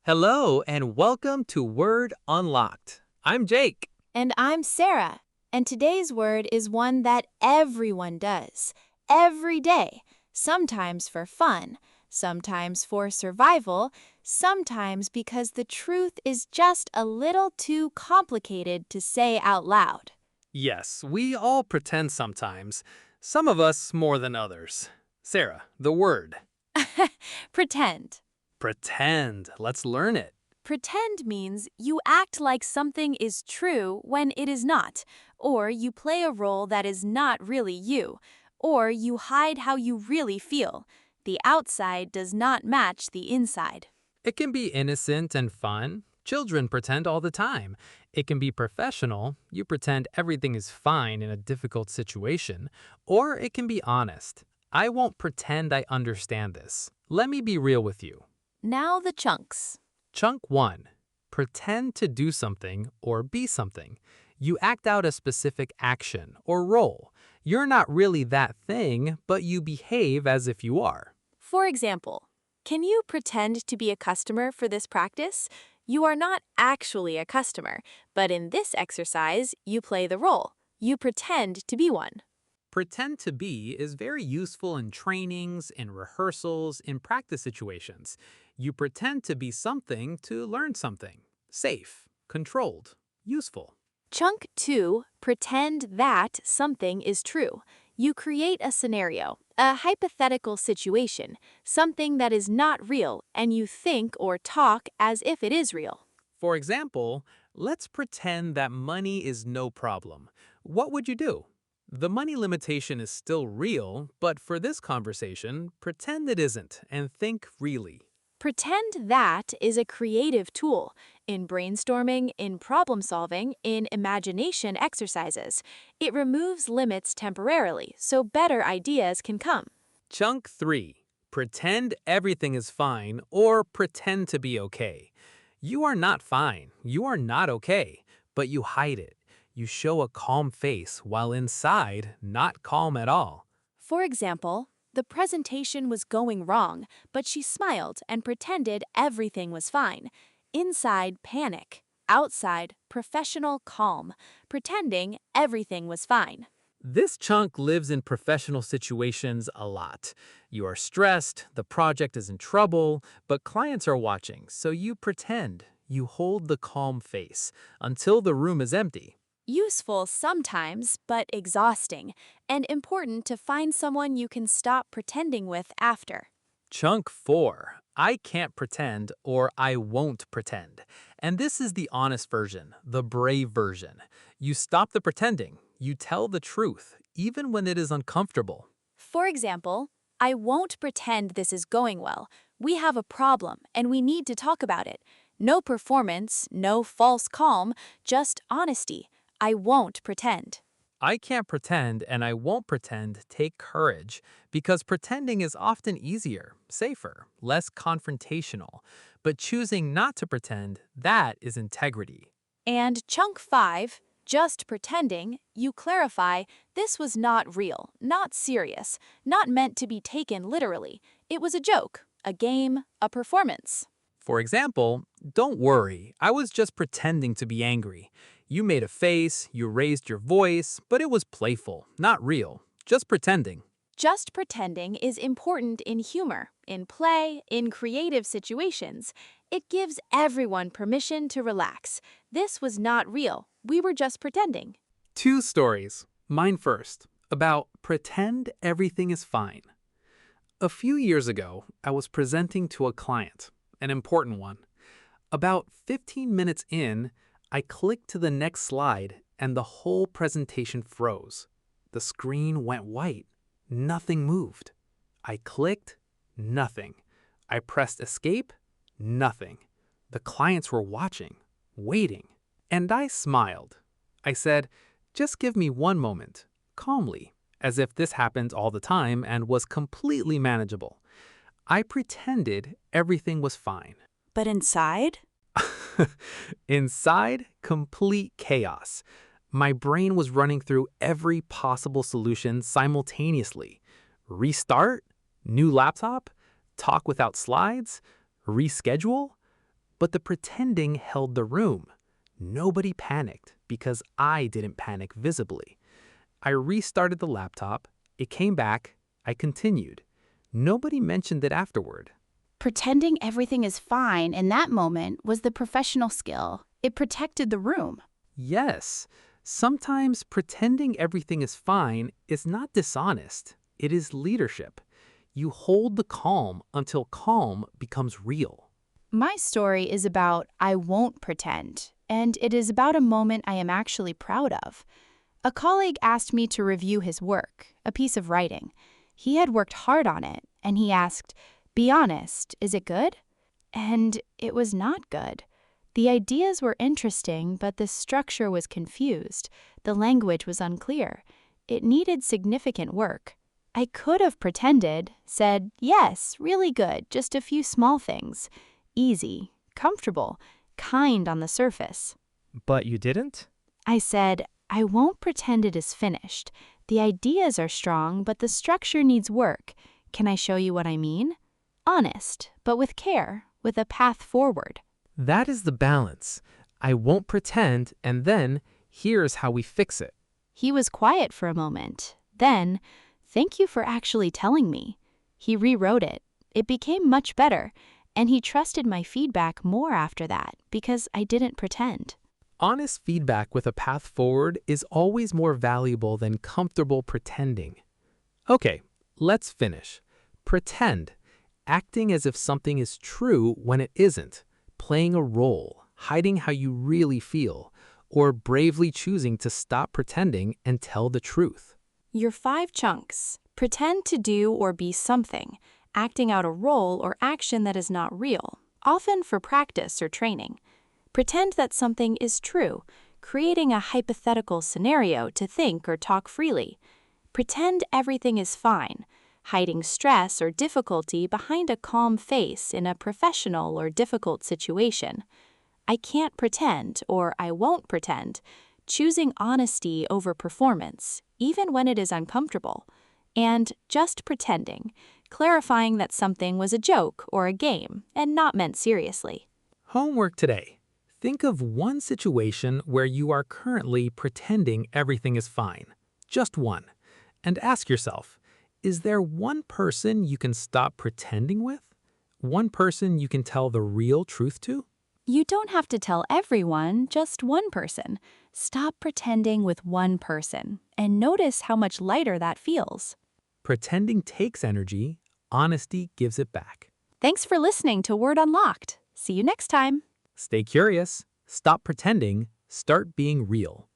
Hello and welcome to Word Unlocked. I'm Jake. And I'm Sarah, and today's word is one that everyone does, every day, sometimes for fun, sometimes for survival, sometimes because the truth is just a little too complicated to say out loud. Yes, we all pretend sometimes, some of us more than others. Sarah, the word. Pretend. Pretend. Let's learn it. Pretend means you act like something is true when it is not, or you play a role that is not really you, or you hide how you really feel. The outside does not match the inside. It can be innocent and fun. Children pretend all the time. It can be professional. You pretend everything is fine in a difficult situation. Or it can be honest. I won't pretend I understand this. Let me be real with you. Now the chunks. Chunk 1. Pretend to do something or be something. You act out a specific action or role. You're not really that thing, but you behave as if you are. For example, can you pretend to be a customer for this practice? You are not actually a customer, but in this exercise, you play the role. You pretend to be one. Pretend to be is very useful in trainings, in rehearsals, in practice situations. You pretend to be something to learn something. Safe, controlled, useful. Chunk 2, pretend that something is true. You create a scenario, a hypothetical situation, something that is not real, and you think or talk as if it is real. For example, let's pretend that money is no problem. What would you do? The money limitation is still real, but for this conversation, pretend it isn't and think really. Pretend that is a creative tool in brainstorming, in problem solving, in imagination exercises. It removes limits temporarily so better ideas can come. Chunk 3. Pretend everything is fine or pretend to be okay. You are not fine. You are not okay, but you hide it. You show a calm face while inside not calm at all. For example, the presentation was going wrong, but she smiled and pretended everything was fine. Inside, panic. Outside, professional calm, pretending everything was fine. This chunk lives in professional situations a lot. You are stressed, the project is in trouble, but clients are watching, so you pretend. You hold the calm face until the room is empty. Useful sometimes, but exhausting, and important to find someone you can stop pretending with after. Chunk 4. I can't pretend or I won't pretend. And this is the honest version, the brave version. You stop the pretending. You tell the truth, even when it is uncomfortable. For example, I won't pretend this is going well. We have a problem, and we need to talk about it. No performance, no false calm, just honesty. I won't pretend. I can't pretend and I won't pretend take courage because pretending is often easier, safer, less confrontational. But choosing not to pretend, that is integrity. And chunk 5, just pretending, you clarify this was not real, not serious, not meant to be taken literally. It was a joke, a game, a performance. For example, don't worry, I was just pretending to be angry. You made a face, you raised your voice, but it was playful, not real, just pretending. Just pretending is important in humor, in play, in creative situations. It gives everyone permission to relax. This was not real. We were just pretending. 2 stories, mine first, about pretend everything is fine. A few years ago, I was presenting to a client, an important one. About 15 minutes in, I clicked to the next slide and the whole presentation froze. The screen went white. Nothing moved. I clicked, nothing. I pressed escape, nothing. The clients were watching, waiting, and I smiled. I said, just give me one moment, calmly, as if this happened all the time and was completely manageable. I pretended everything was fine. But inside? Inside, complete chaos. My brain was running through every possible solution simultaneously. Restart? New laptop? Talk without slides? Reschedule? But the pretending held the room. Nobody panicked because I didn't panic visibly. I restarted the laptop. It came back. I continued. Nobody mentioned it afterward. Pretending everything is fine in that moment was the professional skill. It protected the room. Yes, sometimes pretending everything is fine is not dishonest. It is leadership. You hold the calm until calm becomes real. My story is about I won't pretend, and it is about a moment I am actually proud of. A colleague asked me to review his work, a piece of writing. He had worked hard on it, and he asked, "Be honest, is it good?" And it was not good. The ideas were interesting, but the structure was confused. The language was unclear. It needed significant work. I could have pretended, said, "Yes, really good, just a few small things." Easy, comfortable, kind on the surface. But you didn't? I said, "I won't pretend it is finished. The ideas are strong, but the structure needs work. Can I show you what I mean?" Honest, but with care, with a path forward. That is the balance. I won't pretend, and then here's how we fix it. He was quiet for a moment. Then, "Thank you for actually telling me." He rewrote it. It became much better, and he trusted my feedback more after that because I didn't pretend. Honest feedback with a path forward is always more valuable than comfortable pretending. Okay, let's finish. Pretend. Acting as if something is true when it isn't. Playing a role, hiding how you really feel, or bravely choosing to stop pretending and tell the truth. Your 5 chunks. Pretend to do or be something, acting out a role or action that is not real, often for practice or training. Pretend that something is true, creating a hypothetical scenario to think or talk freely. Pretend everything is fine, hiding stress or difficulty behind a calm face in a professional or difficult situation. I can't pretend or I won't pretend, choosing honesty over performance, even when it is uncomfortable. And just pretending, clarifying that something was a joke or a game and not meant seriously. Homework today. Think of one situation where you are currently pretending everything is fine. Just one. And ask yourself, is there one person you can stop pretending with? One person you can tell the real truth to? You don't have to tell everyone, just one person. Stop pretending with one person and notice how much lighter that feels. Pretending takes energy, honesty gives it back. Thanks for listening to Word Unlocked. See you next time. Stay curious, stop pretending, start being real.